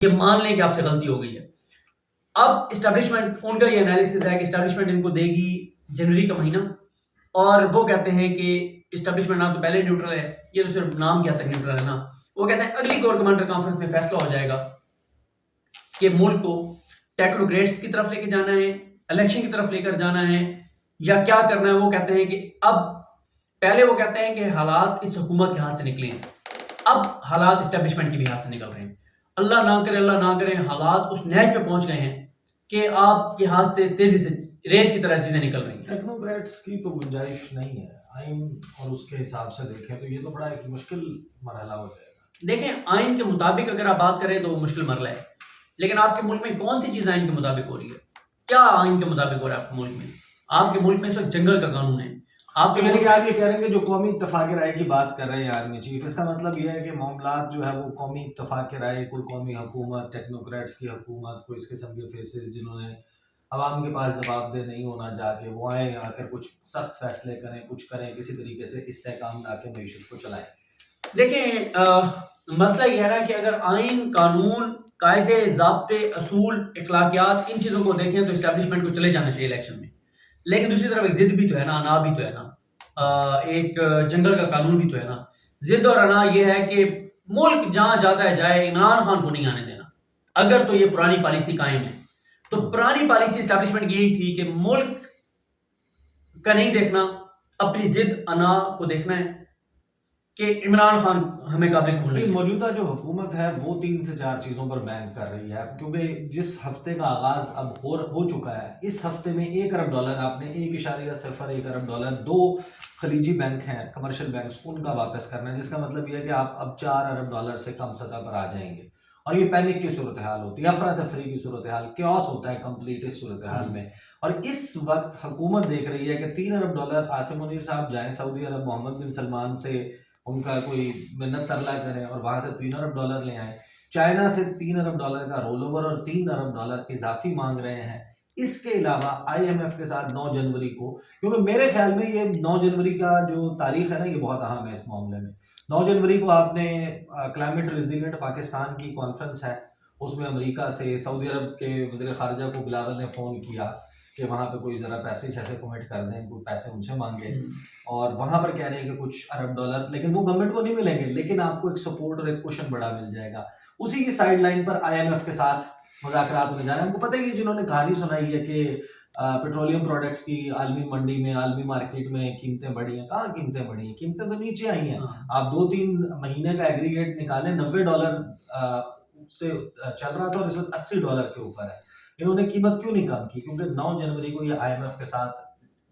یہ مان لیں کہ آپ سے غلطی ہو گئی ہے. اب اسٹیبلشمنٹ ان کا یہ انالیسس ہے کہ اسٹیبلشمنٹ ان کو دے گی جنوری کا مہینہ، اور وہ کہتے ہیں کہ اسٹیبلشمنٹ نہ تو پہلے نیوٹرل ہے، یہ تو صرف نام کیا تک نیوٹرل ہے نا. وہ کہتے ہیں اگلی کور کمانڈر کانفرنس میں فیصلہ ہو جائے گا کہ ملک کو ٹیکنوکریٹس کی طرف لے کے جانا ہے، الیکشن کی طرف لے کر جانا ہے، یا کیا کرنا ہے. وہ کہتے ہیں کہ اب پہلے وہ کہتے ہیں کہ حالات اس حکومت کے ہاتھ سے نکلے ہیں، اب حالات اسٹیبلشمنٹ کے بھی ہاتھ سے نکل رہے ہیں. اللہ نہ کرے حالات اس نہج پہ پہنچ گئے ہیں کہ آپ کے ہاتھ سے تیزی سے ریت کی طرح چیزیں نکل رہی ہیں. ٹیکنوکریٹس کی تو گنجائش نہیں ہے آئین اور اس کے حساب سے دیکھیں تو یہ تو بڑا ایک مشکل مرحلہ ہو جائے گا. دیکھیں آئین کے مطابق اگر آپ بات کریں تو وہ مشکل مرحلہ ہے، لیکن آپ کے ملک میں کون سی چیز آئین کے مطابق ہو رہی ہے؟ کیا آئین کے مطابق ہو رہا ہے آپ کے ملک میں؟ آپ کے ملک میں اس وقت جنگل کا قانون ہے. آپ کے یعنی کہ آپ یہ کہہ رہے ہیں کہ جو قومی اتفاق رائے کی بات کر رہے ہیں آرمی چیف، اس کا مطلب یہ ہے کہ معاملات جو ہے وہ قومی اتفاق رائے، کوئی قومی حکومت، ٹیکنوکریٹس کی حکومت، کوئی اس قسم کے فیسز جنہوں نے عوام کے پاس جواب دہ نہیں ہونا جا کے وہ آئیں آ کر کچھ سخت فیصلے کریں، کچھ کریں، کسی طریقے سے استحکام لا کے معیشت کو چلائیں. دیکھیں مسئلہ یہ ہے نا کہ اگر آئین، قانون، قاعدے، ضابطے، اصول، اخلاقیات ان چیزوں کو دیکھیں تو اسٹیبلشمنٹ کو چلے جانا چاہیے الیکشن میں. لیکن دوسری طرف ایک ضد بھی تو ہے نا، انا بھی تو ہے نا، ایک جنگل کا قانون بھی تو ہے نا. ضد اور انا یہ ہے کہ ملک جہاں جاتا ہے جائے، عمران خان کو نہیں آنے دینا. اگر تو یہ پرانی پالیسی قائم ہے تو پرانی پالیسی اسٹیبلشمنٹ کی یہی تھی کہ ملک کا نہیں دیکھنا، اپنی ضد انا کو دیکھنا ہے کہ عمران خان ہمیں قابل قبول نہیں ہے. موجودہ جو حکومت ہے وہ 3 سے 4 چیزوں پر بین کر رہی ہے، کیونکہ جس ہفتے کا آغاز اب ہو چکا ہے، اس ہفتے میں $1 ارب آپ نے $1.01 ارب 2 خلیجی بینک ہیں، کمرشل بینکس، ان کا واپس کرنا ہے، جس کا مطلب یہ ہے کہ آپ اب $4 ارب سے کم سطح پر آ جائیں گے. اور یہ پینک کی صورتحال ہوتی ہے، افراتفری کی صورتحال، کیوس ہوتا ہے کمپلیٹ اس صورتحال میں. اور اس وقت حکومت دیکھ رہی ہے کہ $3 ارب عاصم منیر صاحب جائیں سعودی عرب، محمد بن سلمان سے ان کا کوئی منت ترلا کریں اور وہاں سے $3 ارب لے آئیں. چائنا سے $3 ارب کا رول اوور اور $3 ارب اضافی مانگ رہے ہیں. اس کے علاوہ آئی ایم ایف کے ساتھ 9 جنوری کو، کیونکہ میرے خیال میں یہ 9 جنوری کا جو تاریخ ہے نا یہ بہت اہم ہے اس معاملے میں. 9 جنوری کو آپ نے کلائمیٹ ریزیلینٹ پاکستان کی کانفرنس ہے، اس میں امریکہ سے سعودی عرب کے وزیر خارجہ کو بلاول نے فون کیا کہ وہاں پہ کوئی ذرا پیسے شیسے کمٹ کر دیں، کوئی پیسے ان سے مانگے، اور وہاں پر کہہ رہے ہیں کہ کچھ $1 ارب، لیکن وہ گورنمنٹ کو نہیں ملیں گے، لیکن آپ کو ایک سپورٹ اور ایک کوشن بڑا مل جائے گا. اسی کی سائڈ لائن پر آئی ایم ایف کے ساتھ مذاکرات میں جا رہے ہیں. ہم کو پتہ ہی ہے جنہوں نے کہانی سنائی ہے کہ پیٹرولیم پروڈکٹس کی عالمی منڈی میں، عالمی مارکیٹ میں قیمتیں بڑھی ہیں. کہاں قیمتیں بڑھی ہیں؟ قیمتیں تو نیچے آئی ہیں. آپ 2-3 مہینے کا ایگریگیٹ نکالیں، $90 سے چل رہا تھا اور اس وقت $80 کے اوپر ہے. انہوں نے قیمت کیوں نہیں کم کی؟ کیونکہ 9 جنوری کو یہ آئی ایم ایف کے ساتھ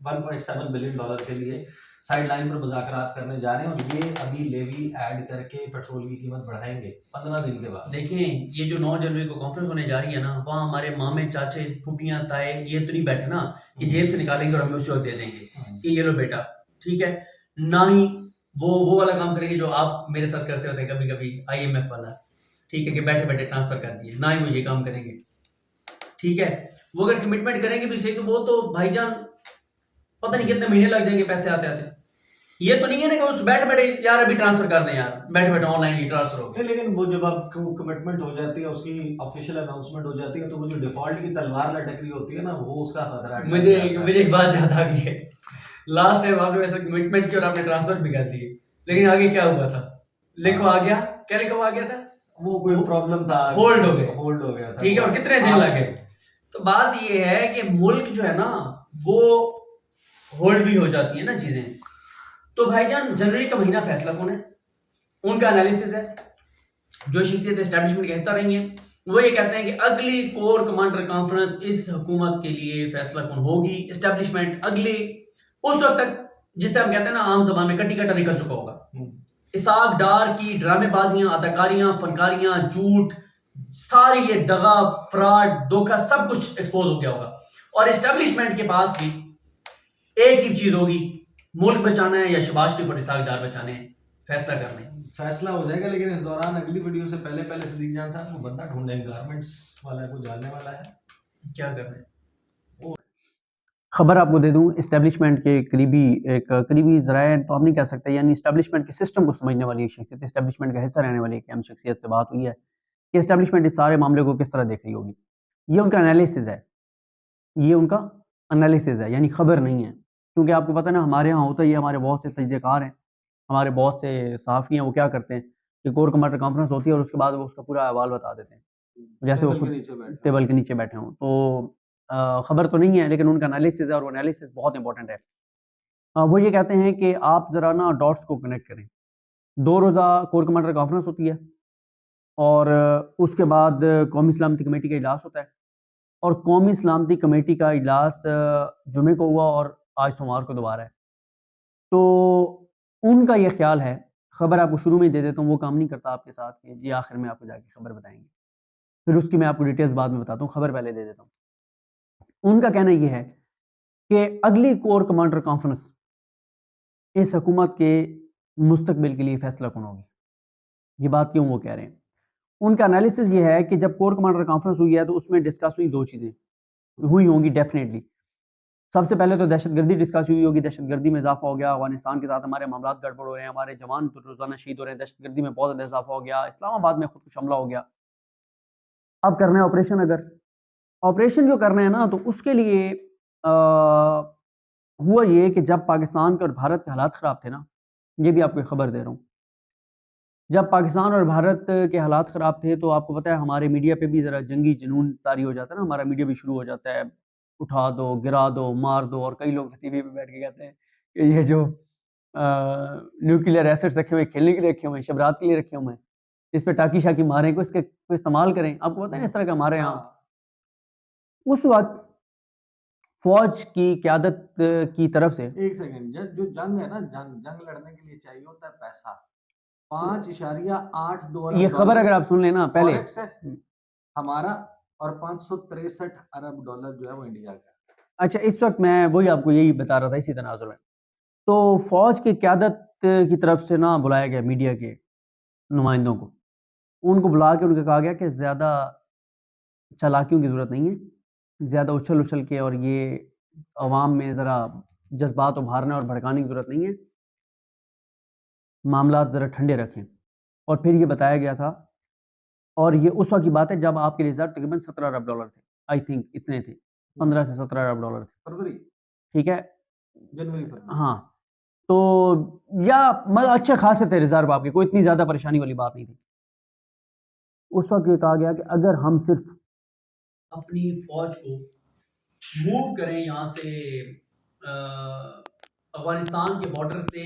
$1.7 بلین کے لیے سائڈ لائن پر مذاکرات کرنے جا رہے ہیں، اور یہ ابھی لیوی ایڈ کر کے پیٹرول کی قیمت بڑھائیں گے 15 دن کے بعد. دیکھیں یہ جو 9 جنوری کو کانفرنس ہونے جا رہی ہے نا، وہاں ہمارے مامے، چاچے، پھوپھیاں، تائے یہ تو نہیں بیٹھے نا کہ جیب سے نکالیں گے اور ہمیں اس وقت دے دیں گے کہ یہ لو بیٹا، ٹھیک ہے. نہ ہی وہ والا کام کریں گے جو آپ میرے ساتھ کرتے ہوتے ہیں کبھی کبھی، آئی ایم ایف والا، ٹھیک ہے، کہ بیٹھے بیٹھے ٹرانسفر کر دیے. نہ ہی وہ یہ کام کریں گے، ٹھیک ہے. وہ اگر کمٹمنٹ کریں گے بھی صحیح تو وہ تو بھائی جان پتہ نہیں کتنے مہینے لگ جائیں گے پیسے آتے آتے. یہ تو نہیں ہے نا کہ اس بیٹھے بیٹھے یار ابھی ٹرانسفر کر دیں، یار بیٹھے بیٹھے آن لائن ہی ٹرانسفر ہو گیا. لیکن وہ جب آپ کو کمٹمنٹ ہو جاتی ہے، اس کی آفیشیل اناؤنسمنٹ ہو جاتی ہے، تو وہ جو ڈیفالٹ کی تلوار لٹک رہی ہوتی ہے نا، وہ اس کا خطرہ. مجھے ایک بات یاد آ گئی ہے، لاسٹ ٹائم آپ نے ویسا کمٹمنٹ کیا اور آپ نے ٹرانسفر بھی کر دیے، لیکن آگے کیا ہوا تھا؟ لکھو آ گیا، کیا لکھا ہوا آ گیا تھا؟ وہ کوئی پرابلم تھا، ہولڈ ہو گیا تھا، ٹھیک ہے. اور کتنے دن لگے؟ تو بات یہ ہے کہ ملک جو ہے نا وہ ہولڈ بھی ہو جاتی ہے نا چیزیں. تو بھائی جان جنوری کا مہینہ فیصلہ کون ہے؟ ان کا انالیسس ہے. جو شخصیت اسٹیبلشمنٹ کا حصہ رہی ہیں وہ یہ کہتے ہیں کہ اگلی کور کمانڈر کانفرنس اس حکومت کے لیے فیصلہ کون ہوگی. اسٹیبلشمنٹ اگلی اس وقت تک جسے ہم کہتے ہیں نا عام زبان میں کٹی کٹا نکل چکا ہوگا. اسحاق ڈار کی ڈرامے بازیاں، اداکاریاں، فنکاریاں، جھوٹ، ساری یہ دغا، فراڈ، دھوکہ سب کچھ ایکسپوز ہو گیا ہوگا. اور اسٹیبلشمنٹ کے پاس بھی ایک ہی چیز ہوگی، ملک بچانا ہے یا شباز شریف اور اسحاق ڈار بچانے ہیں، فیصلہ کرنے ہیں. فیصلہ ہو جائے گا. لیکن اس دوران اگلی ویڈیو سے پہلے صدیق جان صاحب کو بندہ ڈھونڈیں، گارمنٹس والا کو جاننے والا ہے، کیا کرنا ہے. خبر آپ کو دے دوں، اسٹیبلشمنٹ کے قریبی ذرائع تو آپ نہیں کہہ سکتے، یعنی اسٹیبلشمنٹ کے سسٹم کو سمجھنے والی ایک شخصیت، اسٹیبلشمنٹ کا حصہ رہنے والی ایک اہم شخصیت سے بات ہوئی ہے. کہ اسٹیبلشمنٹ اس سارے معاملے کو کس طرح دیکھ رہی ہوگی. یہ ان کا انالیسز ہے، یہ ان کا انالیسز ہے، یعنی خبر نہیں ہے. کیونکہ آپ کو پتہ ہے نا ہمارے ہاں ہوتا ہی ہے، ہمارے بہت سے تجزیہ کار ہیں، ہمارے بہت سے صحافی ہیں، وہ کیا کرتے ہیں کہ کور کمانڈر کانفرنس ہوتی ہے اور اس کے بعد وہ اس کا پورا احوال بتا دیتے ہیں جیسے وہ خود ٹیبل کے نیچے بیٹھے ہوں. تو خبر تو نہیں ہے لیکن ان کا انالیسز ہے، اور وہ انالیسز بہت امپورٹنٹ ہے. وہ یہ کہتے ہیں کہ آپ ذرا نا ڈاٹس کو کنیکٹ کریں. 2 روزہ کور کمانڈر کانفرنس ہوتی ہے، اور اس کے بعد قومی سلامتی کمیٹی کا اجلاس ہوتا ہے، اور قومی سلامتی کمیٹی کا اجلاس جمعے کو ہوا اور آج سوموار کو دوبارہ ہے. تو ان کا یہ خیال ہے، خبر آپ کو شروع میں ہی دے دیتا ہوں، وہ کام نہیں کرتا آپ کے ساتھ کہ جی آخر میں آپ کو جا کے خبر بتائیں گے، پھر اس کی میں آپ کو ڈیٹیلز بعد میں بتاتا ہوں، خبر پہلے دے دیتا ہوں. ان کا کہنا یہ ہے کہ اگلی کور کمانڈر کانفرنس اس حکومت کے مستقبل کے لیے فیصلہ کن ہوگی. یہ بات کیوں وہ کہہ رہے ہیں؟ ان کا انالیسز یہ ہے کہ جب کور کمانڈر کانفرنس ہوئی ہے تو اس میں ڈسکس ہوئی 2 چیزیں ہوئی ہوں گی ڈیفینیٹلی. سب سے پہلے تو دہشت گردی ڈسکس ہوئی ہوگی، دہشت گردی میں اضافہ ہو گیا، افغانستان کے ساتھ ہمارے معاملات گڑبڑ ہو رہے ہیں، ہمارے جوان روزانہ شہید ہو رہے ہیں، دہشت گردی میں بہت زیادہ اضافہ ہو گیا، اسلام آباد میں خود کش حملہ ہو گیا. اب کرنا ہے آپریشن. اگر آپریشن جو کرنا ہے نا تو اس کے لیے ہوا یہ کہ جب پاکستان کے اور بھارت کے حالات خراب تھے نا، یہ بھی آپ کو خبر دے رہا ہوں، جب پاکستان اور بھارت کے حالات خراب تھے تو آپ کو پتہ ہے ہمارے میڈیا پہ بھی ذرا جنگی جنون طاری ہو جاتا ہے نا، ہمارا میڈیا بھی شروع ہو جاتا ہے اٹھا دو، گرا دو، مار دو، اور کئی لوگ ٹی وی پہ بیٹھ کے کہتے ہیں کہ یہ جو نیوکلیئر ایسٹس رکھے ہوئے کھیلنے کے لیے رکھے ہوئے ہیں، شبرات کے لیے رکھے ہوئے ہیں، اس پہ ٹاکی شاکی ماریں کو اس کے استعمال کریں. آپ کو پتہ ہے اس طرح کا ہمارے یہاں اس وقت فوج کی قیادت کی طرف سے ایک سیکنڈ، جو جنگ ہے نا، جنگ لڑنے کے لیے چاہیے ہوتا ہے پیسہ. 5.82 یہ خبر اگر آپ سن لیں نا پہلے، فوریکس ہے ہمارا، اور 563 ارب ڈالر جو ہے وہ انڈیا کا. اچھا اس وقت میں وہی آپ کو یہی بتا رہا تھا اسی تناظر میں. تو فوج کی قیادت کی طرف سے نہ بلایا گیا میڈیا کے نمائندوں کو، ان کو بلا کے ان کو کہا گیا کہ زیادہ چالاکیوں کی ضرورت نہیں ہے، زیادہ اچھل اچھل کے اور یہ عوام میں ذرا جذبات ابھارنے اور بھڑکانے کی ضرورت نہیں ہے، معاملات ذرا ٹھنڈے رکھیں. اور پھر یہ بتایا گیا تھا، اور یہ اس وقت کی بات ہے جب آپ کے ریزرو تقریباً 17 ارب ڈالر تھے، آئی تھنک اتنے تھے، 15 سے 17 ارب ڈالر تھے، فروری ٹھیک ہے جنوری فروری. ہاں. تو یا اچھے خاصے تھے ریزرو آپ کے، کوئی اتنی زیادہ پریشانی والی بات نہیں تھی. اس وقت یہ کہا گیا کہ اگر ہم صرف اپنی فوج کو موو کریں یہاں سے افغانستان کے بارڈر سے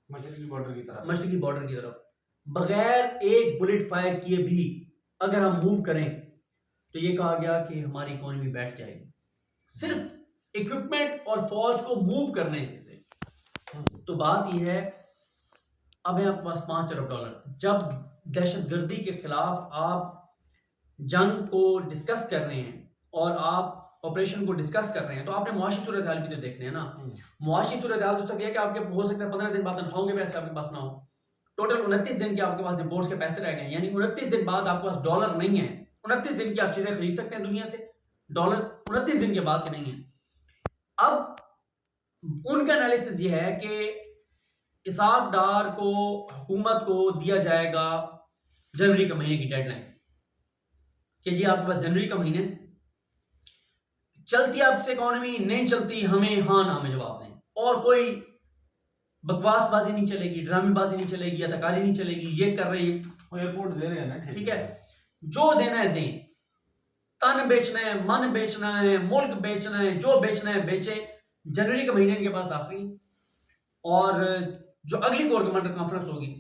مشرقی بارڈر کی طرف بغیر ایک بلٹ فائر کیے بھی اگر ہم موو کریں تو یہ کہا گیا کہ ہماری اکانومی بیٹھ جائے گی صرف اکوپمنٹ اور فوج کو موو کرنے سے. تو بات یہ ہے اب ہے آپ کے پاس 5 ارب ڈالر. جب دہشت گردی کے خلاف آپ جنگ کو ڈسکس کر رہے ہیں اور آپ آپریشن کو ڈسکس کر رہے ہیں تو آپ نے معاشی صورتحال بھی تو دیکھنے ہیں نا. معاشی صورتحال تو سکتا ہے کہ آپ کے ہو سکتا ہے 15 دن بعد تنخواہوں کے پیسے آپ کے پاس نہ ہو. ٹوٹل 29 دن کے آپ کے پاس امپورٹس کے پیسے رہ گئے، یعنی 29 دن بعد آپ کے پاس ڈالر نہیں ہے. 29 دن کی آپ چیزیں خرید سکتے ہیں دنیا سے، ڈالرز 29 دن کے بعد کے نہیں ہیں. اب ان کا انالیسس یہ ہے کہ اسحاق ڈار کو حکومت کو دیا جائے گا جنوری کے مہینے کی ڈیڈ لائن کہ جی آپ کے پاس جنوری کا مہینے چلتی آپ سے اکانومی، نہیں چلتی ہمیں ہاں نہ میں جواب دیں، اور کوئی بکواس بازی نہیں چلے گی، ڈرامے بازی نہیں چلے گی، اداکاری نہیں چلے گی. یہ کر رہی ایئرپورٹ دے رہے ہیں نا، ٹھیک ہے، جو دینا ہے دیں، تن بیچنا ہے، من بیچنا ہے، ملک بیچنا ہے، جو بیچنا ہے بیچیں. جنوری کے مہینے کے پاس آخری، اور جو اگلی کور کمانڈر کانفرنس ہوگی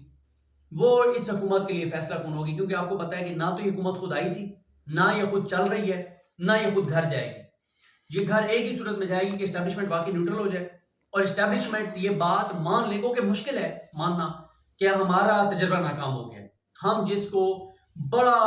وہ اس حکومت کے لیے فیصلہ کن ہوگی، کیونکہ آپ کو پتا ہے کہ نہ تو یہ حکومت خود آئی تھی، نہ یہ خود چل رہی ہے، نہ یہ خود گھر جائے گی. یہ گھر ایک ہی صورت میں جائے گی کہ اسٹیبلشمنٹ واقعی نیوٹرل ہو جائے، اور اسٹیبلشمنٹ یہ بات مان لے کہ مشکل ہے ماننا کہ ہمارا تجربہ ناکام ہو گیا ہے. ہم جس کو بڑا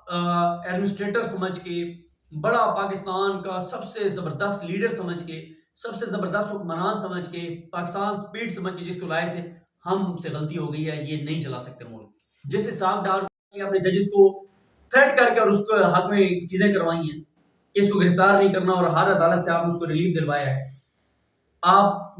ایڈمنسٹریٹر سمجھ کے، بڑا پاکستان کا سب سے زبردست لیڈر سمجھ کے، سب سے زبردست حکمران سمجھ کے، پاکستان سپیڈ سمجھ کے جس کو لائے تھے، ہم سے غلطی ہو گئی ہے. یہ نہیں چلا سکتے ملک. جس اسحاق ڈار نے اپنے ججز کو تھریٹ کر کے اور اس کو حق میں چیزیں کروائی ہیں کہ اس کو گرفتار نہیں کرنا، اور ہر عدالت سے آپ نے اس کو ریلیف دلوایا ہے. آپ